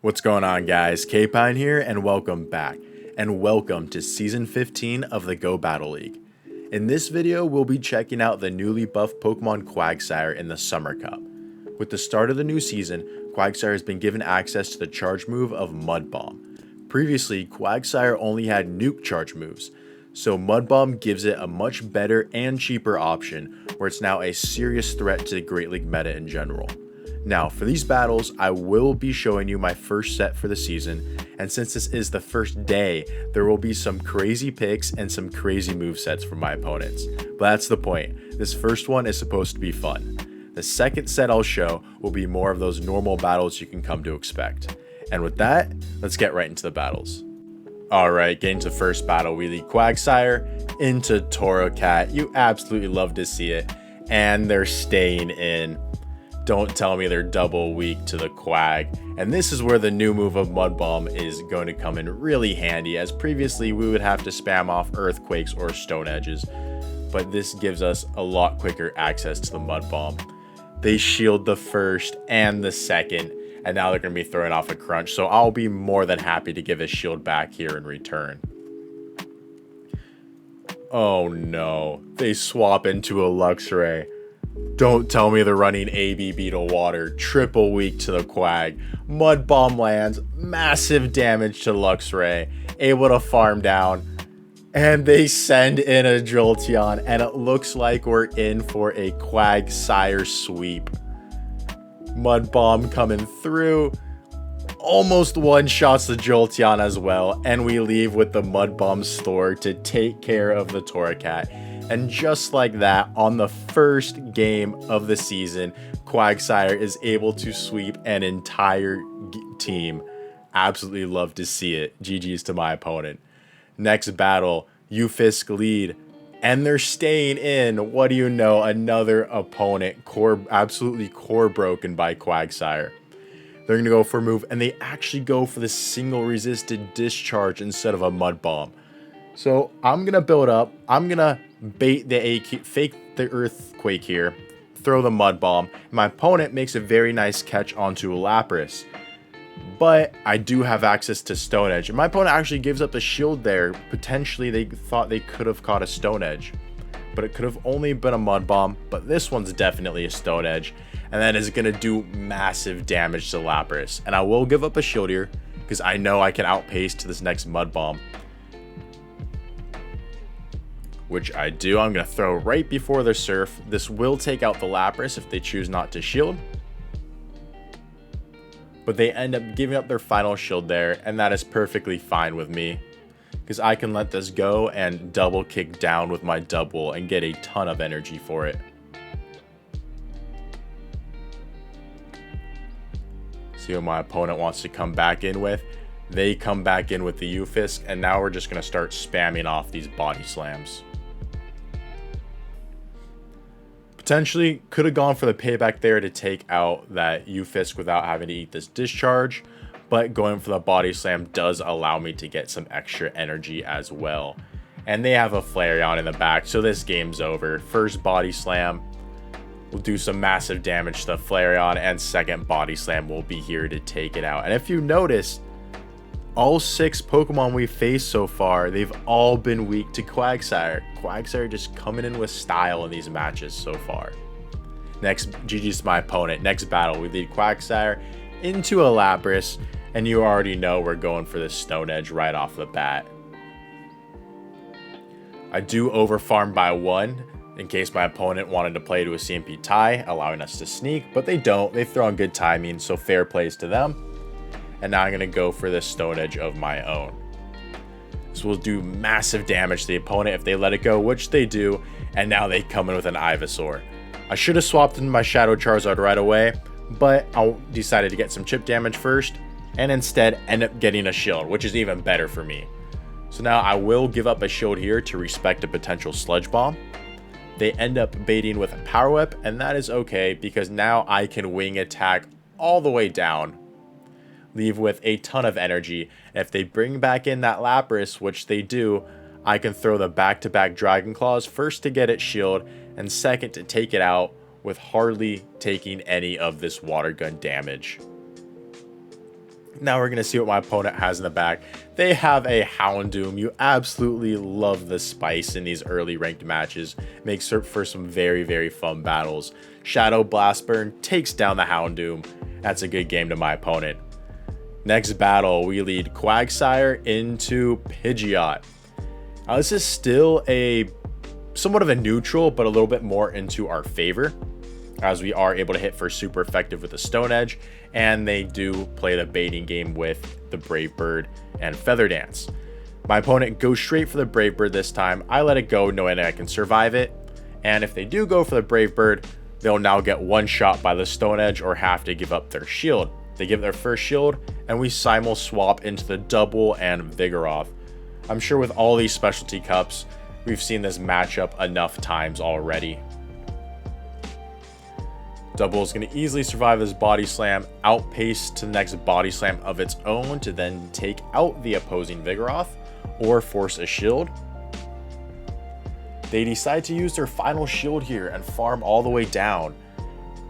What's going on, guys? K-Pine here, and welcome back. And welcome to Season 15 of the GOBattleLeague. In this video, we'll be checking out the newly buffed Pokemon Quagsire in the Summer Cup. With the start of the new season, Quagsire has been given access to the charge move of Mud Bomb. Previously, Quagsire only had nuke charge moves, so Mud Bomb gives it a much better and cheaper option, where it's now a serious threat to the Great League meta in general. Now, for these battles, I will be showing you my first set for the season, and since this is the first day, there will be some crazy picks and some crazy movesets from my opponents. But that's the point. This first one is supposed to be fun. The second set I'll show will be more of those normal battles you can come to expect. And with that, let's get right into the battles. Alright, getting to the first battle, we lead Quagsire into Torracat. You absolutely love to see it, and they're staying in. Don't tell me they're double weak to the Quag. And this is where the new move of Mud Bomb is going to come in really handy, as previously we would have to spam off Earthquakes or Stone Edges, but this gives us a lot quicker access to the Mud Bomb. They shield the first and the second, and now they're going to be throwing off a Crunch, so I'll be more than happy to give a shield back here in return. Oh no, they swap into a Luxray. Don't tell me they're running ABB to Water, triple weak to the Quag. Mud Bomb lands, massive damage to Luxray, able to farm down, and they send in a Jolteon, and it looks like we're in for a Quagsire sweep. Mud Bomb coming through, almost one-shots the Jolteon as well, and we leave with the Mud Bomb store to take care of the Torracat. And just like that, on the first game of the season, Quagsire is able to sweep an entire team. Absolutely love to see it. GG's to my opponent. Next battle, Stunfisk Lead. And they're staying in. What do you know? Another opponent absolutely core broken by Quagsire. They're going to go for a move, and they actually go for the single resisted discharge instead of a Mud Bomb. So I'm going to build up. I'm going to bait the fake the Earthquake here, throw the Mud Bomb. My opponent makes a very nice catch onto a Lapras, but I do have access to Stone Edge, and my opponent actually gives up the shield there. Potentially they thought they could have caught a Stone Edge, but it could have only been a Mud Bomb. But this one's definitely a Stone Edge, and that is going to do massive damage to Lapras. And I will give up a shield here because I know I can outpace to this next Mud Bomb, which I do. I'm going to throw right before their Surf. This will take out the Lapras if they choose not to shield, but they end up giving up their final shield there, and that is perfectly fine with me because I can let this go and double kick down with my double and get a ton of energy for it. See what my opponent wants to come back in with. They come back in with the Stunfisk, and now we're just going to start spamming off these body slams. Potentially could have gone for the payback there to take out that Stunfisk without having to eat this discharge, but going for the body slam does allow me to get some extra energy as well. And they have a Flareon in the back, so this game's over. First body slam will do some massive damage to the Flareon, and second body slam will be here to take it out. And if you notice, all 6 Pokemon we've faced so far, they've all been weak to Quagsire. Quagsire just coming in with style in these matches so far. Next, GG's to my opponent. Next battle, we lead Quagsire into a Lapras, and you already know we're going for this Stone Edge right off the bat. I do overfarm by 1 in case my opponent wanted to play to a CMP tie, allowing us to sneak, but they don't. They throw on good timing, so fair plays to them. And now I'm going to go for this Stone Edge of my own. This will do massive damage to the opponent if they let it go, which they do. And now they come in with an Ivysaur. I should have swapped into my Shadow Charizard right away, but I decided to get some chip damage first, and instead end up getting a shield, which is even better for me. So now I will give up a shield here to respect a potential Sludge Bomb. They end up baiting with a Power Whip, and that is okay because now I can wing attack all the way down, leave with a ton of energy. And if they bring back in that Lapras, which they do, I can throw the back-to-back Dragon Claws, first to get it shield, and second to take it out with hardly taking any of this water gun damage. Now we're going to see what my opponent has in the back. They have a Houndoom. You absolutely love the spice in these early ranked matches. Makes for some very, very fun battles. Shadow Blast Burn takes down the Houndoom. That's a good game to my opponent. Next battle, we lead Quagsire into Pidgeot. This is still somewhat of a neutral, but a little bit more into our favor, as we are able to hit for super effective with the Stone Edge, and they do play the baiting game with the Brave Bird and Feather Dance. My opponent goes straight for the Brave Bird this time. I let it go knowing I can survive it, and if they do go for the Brave Bird, they'll now get one shot by the Stone Edge or have to give up their shield. They give their first shield, and we simul swap into the Double and Vigoroth. I'm sure with all these specialty cups, we've seen this matchup enough times already. Double is going to easily survive this Body Slam, outpace to the next Body Slam of its own to then take out the opposing Vigoroth or force a shield. They decide to use their final shield here and farm all the way down.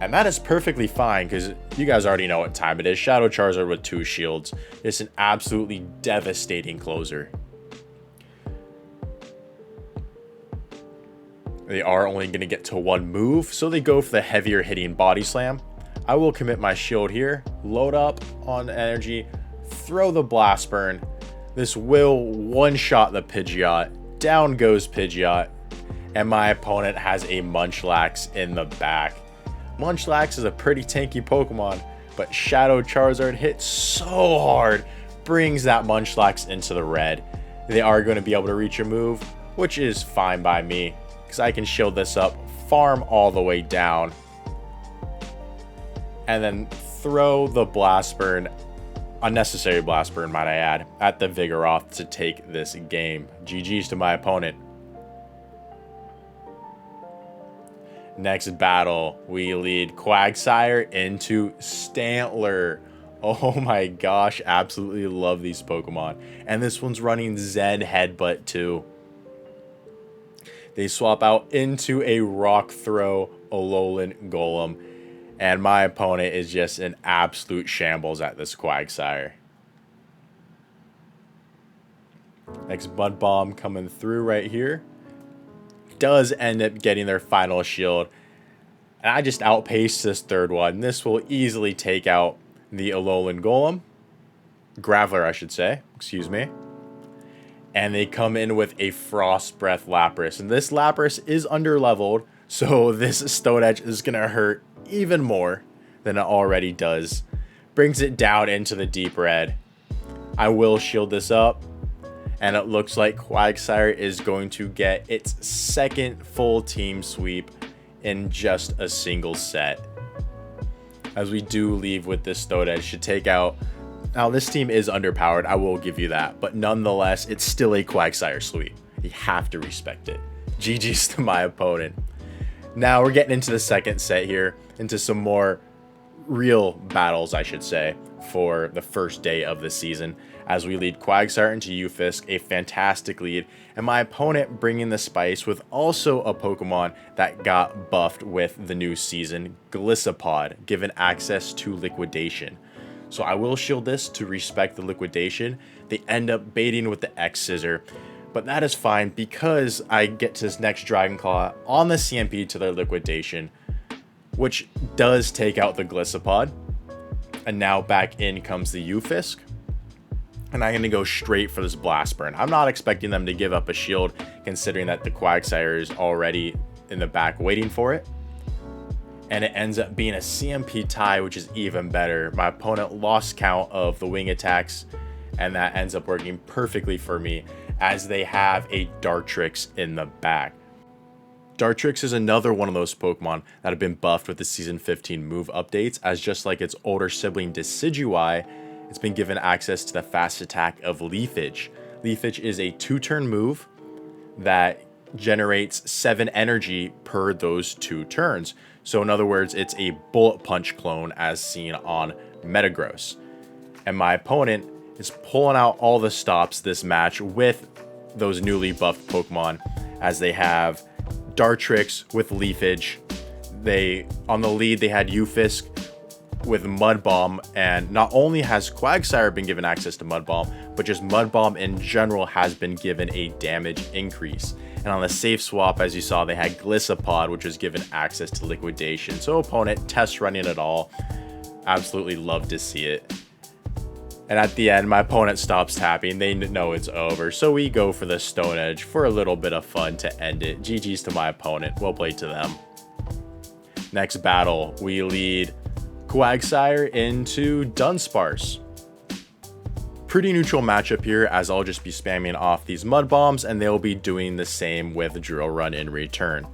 And that is perfectly fine because you guys already know what time it is. Shadow Charizard with 2 shields. It's an absolutely devastating closer. They are only going to get to 1 move, so they go for the heavier hitting Body Slam. I will commit my shield here, load up on energy, throw the Blast Burn. This will one-shot the Pidgeot. Down goes Pidgeot, and my opponent has a Munchlax in the back. Munchlax is a pretty tanky Pokemon, but Shadow Charizard hits so hard, brings that Munchlax into the red. They are going to be able to reach a move, which is fine by me, because I can shield this up, farm all the way down, and then throw the Blast Burn, unnecessary Blast Burn might I add, at the Vigoroth to take this game. GG's to my opponent. Next battle, we lead Quagsire into Stantler. Oh my gosh, absolutely love these Pokemon. And this one's running Zen Headbutt too. They swap out into a Rock Throw Alolan Golem. And my opponent is just an absolute shambles at this Quagsire. Next Mud Bomb coming through right here. Does end up getting their final shield. And I just outpaced this third one. This will easily take out the Alolan Golem. Graveler, I should say. Excuse me. And they come in with a Frost Breath Lapras. And this Lapras is underleveled, so this Stone Edge is going to hurt even more than it already does. Brings it down into the deep red. I will shield this up. And it looks like Quagsire is going to get its second full team sweep in just a single set. As we do leave with this Stone Edge to take out. Now this team is underpowered, I will give you that. But nonetheless, it's still a Quagsire sweep. You have to respect it. GG's to my opponent. Now we're getting into the second set here. Into some more real battles, I should say, for the first day of the season, as we lead Quagsire into Stunfisk, a fantastic lead, and my opponent bringing the spice with also a Pokemon that got buffed with the new season, Golisopod, given access to Liquidation. So I will shield this to respect the Liquidation. They end up baiting with the X Scissor, but that is fine because I get to this next Dragon Claw on the CMP to their Liquidation, which does take out the Golisopod. And now back in comes the Stunfisk. And I'm going to go straight for this Blast Burn. I'm not expecting them to give up a shield, considering that the Quagsire is already in the back waiting for it. And it ends up being a CMP tie, which is even better. My opponent lost count of the wing attacks, and that ends up working perfectly for me, as they have a Dartrix in the back. Dartrix is another one of those Pokemon that have been buffed with the Season 15 move updates, as just like its older sibling Decidueye, it's been given access to the fast attack of Leafage. Leafage is a 2-turn move that generates 7 energy per those 2 turns. So in other words, it's a Bullet Punch clone as seen on Metagross. And my opponent is pulling out all the stops this match with those newly buffed Pokemon, as they have Dartrix with Leafage. On the lead, they had Stunfisk with Mud Bomb, and not only has Quagsire been given access to Mud Bomb, but just Mud Bomb in general has been given a damage increase. And on the safe swap, as you saw, they had Glissapod, which was given access to Liquidation. So opponent test running it all. Absolutely love to see it. And at the end, my opponent stops tapping. They know it's over. So we go for the Stone Edge for a little bit of fun to end it. GG's to my opponent. Well played to them. Next battle, we lead Quagsire into Dunsparce. Pretty neutral matchup here, as I'll just be spamming off these Mud Bombs, and they'll be doing the same with Drill Run in return.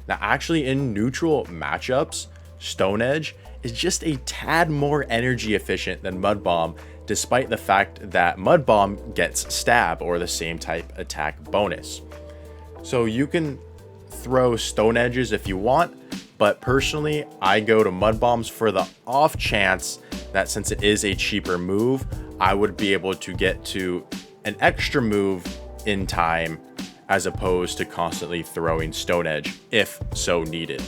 Now, actually, in neutral matchups, Stone Edge is just a tad more energy efficient than Mud Bomb, despite the fact that Mud Bomb gets Stab, or the same type attack bonus. So you can throw Stone Edges if you want, but personally, I go to Mud Bombs for the off chance that since it is a cheaper move, I would be able to get to an extra move in time, as opposed to constantly throwing Stone Edge if so needed.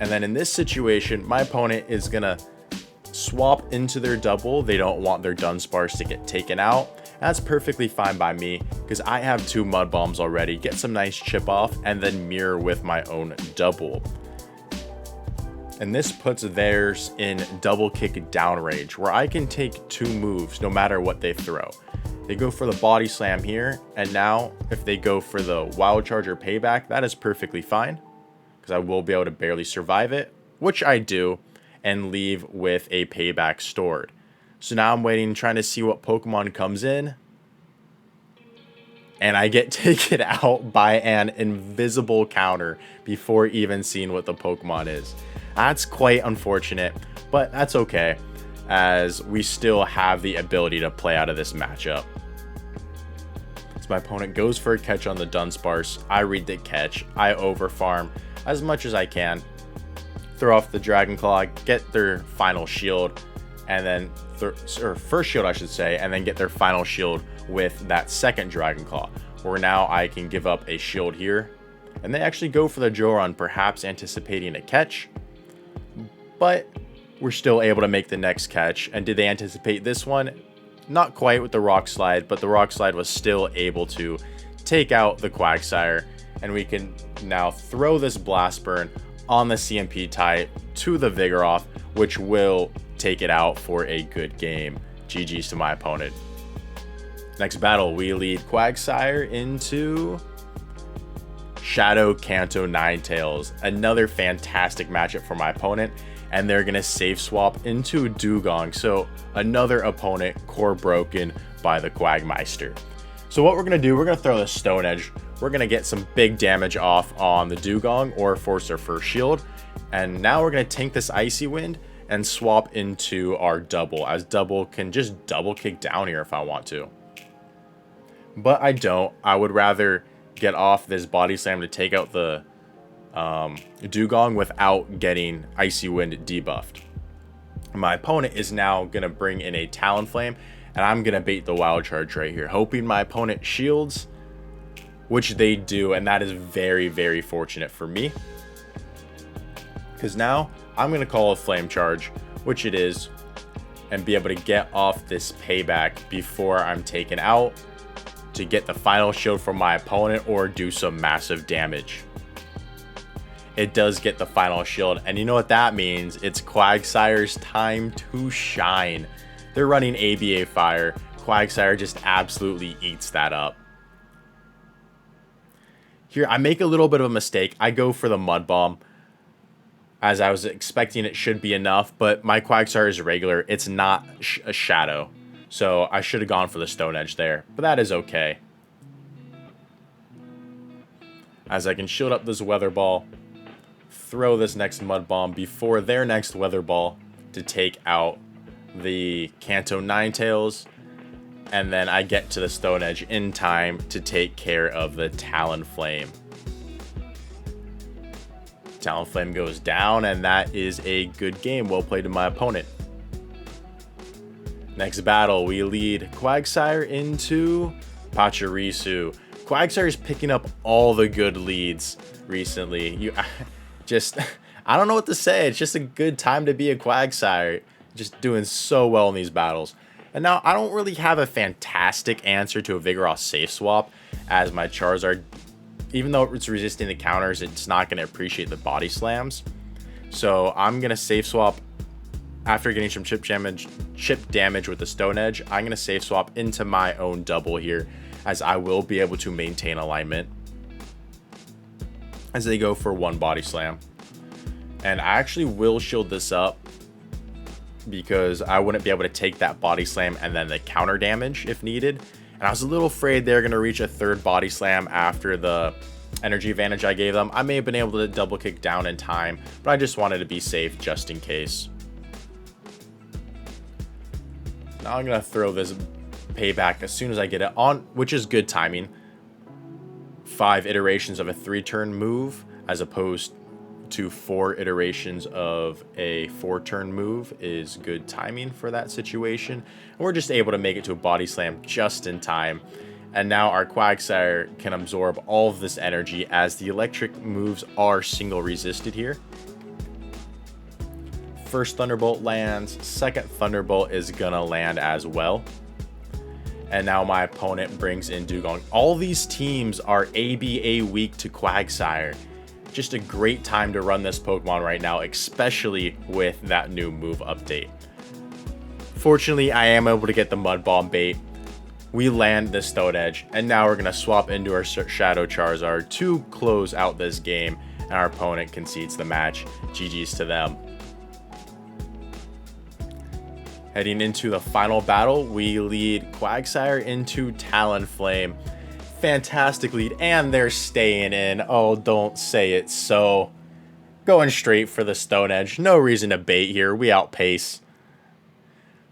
And then in this situation, my opponent is gonna swap into their double. They don't want their Dunsparce to get taken out. That's perfectly fine by me, because I have 2 Mud Bombs already. Get some nice chip off and then mirror with my own double. And this puts theirs in double kick down range, where I can take 2 moves no matter what they throw. They go for the Body Slam here, and now if they go for the Wild Charge or Payback, that is perfectly fine, because I will be able to barely survive it, which I do, and leave with a Payback stored. So now I'm waiting, trying to see what Pokemon comes in, and I get taken out by an invisible counter before even seeing what the Pokemon is. That's quite unfortunate, but that's okay, as we still have the ability to play out of this matchup. So my opponent goes for a catch on the Dunsparce. I read the catch. I overfarm as much as I can. Throw off the Dragon Claw, get their final shield, and then or first shield I should say, and then get their final shield with that second Dragon Claw, where now I can give up a shield here. And they actually go for the Joran, perhaps anticipating a catch, but we're still able to make the next catch. And did they anticipate this one? Not quite with the Rock Slide, but the Rock Slide was still able to take out the Quagsire, and we can now throw this Blast Burn on the CMP type to the Vigoroth, which will take it out for a good game. GG's to my opponent. Next battle, we lead Quagsire into Shadow Kanto Ninetales. Another fantastic matchup for my opponent, and they're gonna safe swap into Dugong. So another opponent core broken by the Quagmeister. So what we're gonna do, we're gonna throw the Stone Edge. We're gonna get some big damage off on the Dugong or force their first shield. And now we're gonna tank this Icy Wind and swap into our double, as double can just double kick down here if I want to. But I don't. I would rather get off this Body Slam to take out the Dugong without getting Icy Wind debuffed. My opponent is now going to bring in a Talonflame, and I'm going to bait the Wild Charge right here, hoping my opponent shields, which they do, and that is very, very fortunate for me. Because now I'm going to call a Flame Charge, which it is, and be able to get off this Payback before I'm taken out to get the final shield from my opponent or do some massive damage. It does get the final shield, and you know what that means? It's Quagsire's time to shine. They're running ABA Fire. Quagsire just absolutely eats that up. Here, I make a little bit of a mistake. I go for the Mud Bomb, as I was expecting it should be enough, but my Quagsire is regular. It's not a Shadow. So I should have gone for the Stone Edge there, but that is okay. As I can shield up this Weather Ball, throw this next Mud Bomb before their next Weather Ball to take out the Kanto Ninetales, and then I get to the Stone Edge in time to take care of the Talonflame. Talonflame goes down, and that is a good game. Well played to my opponent. Next battle, we lead Quagsire into Pachirisu. Quagsire is picking up all the good leads recently. I don't know what to say. It's just a good time to be a Quagsire. Just doing so well in these battles. And now I don't really have a fantastic answer to a Vigoroth safe swap, as my Charizard, even though it's resisting the counters, it's not going to appreciate the body slams. So I'm going to safe swap after getting some chip damage with the Stone Edge. I'm going to safe swap into my own double here, as I will be able to maintain alignment as they go for one body slam. And I actually will shield this up because I wouldn't be able to take that body slam and then the counter damage if needed. And I was a little afraid they're going to reach a third body slam after the energy advantage I gave them. I may have been able to double kick down in time, but I just wanted to be safe just in case. Now I'm going to throw this payback as soon as I get it on, which is good timing. 5 iterations of a 3-turn move as opposed to 4 iterations of a 4-turn move is good timing for that situation. And we're just able to make it to a body slam just in time. And now our Quagsire can absorb all of this energy, as the electric moves are single resisted here. First Thunderbolt lands, second Thunderbolt is gonna land as well. And now my opponent brings in Dugong. All these teams are ABA weak to Quagsire. Just a great time to run this Pokemon right now, especially with that new move update. Fortunately, I am able to get the Mud Bomb bait. We land the Stone Edge, and now we're going to swap into our Shadow Charizard to close out this game, and our opponent concedes the match. GG's to them. Heading into the final battle, we lead Quagsire into Talonflame. Fantastic lead, and they're staying in. Oh, don't say it so. Going straight for the Stone Edge. No reason to bait here. We outpace.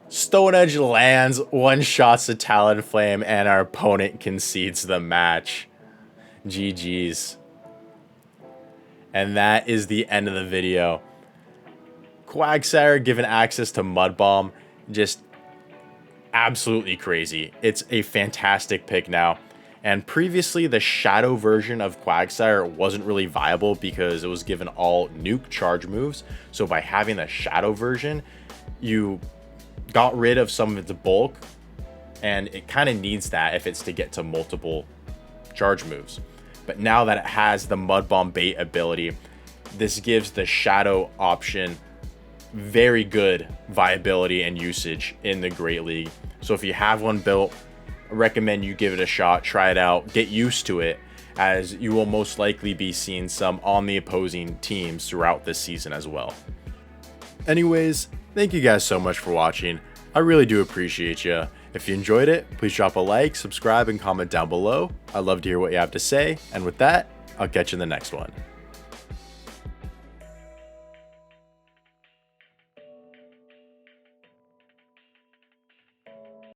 Stone Edge lands, one-shots the Talonflame, and our opponent concedes the match. GG's. And that is the end of the video. Quagsire given access to Mud Bomb. Just absolutely crazy. It's a fantastic pick now. And previously, the Shadow version of Quagsire wasn't really viable because it was given all nuke charge moves. So by having the Shadow version, you got rid of some of its bulk, and it kind of needs that if it's to get to multiple charge moves. But now that it has the Mud Bomb bait ability, this gives the Shadow option very good viability and usage in the Great League. So if you have one built, I recommend you give it a shot, try it out, get used to it, as you will most likely be seeing some on the opposing teams throughout this season as well. Anyways, thank you guys so much for watching. I really do appreciate you. If you enjoyed it, please drop a like, subscribe, and comment down below. I'd love to hear what you have to say. And with that, I'll catch you in the next one.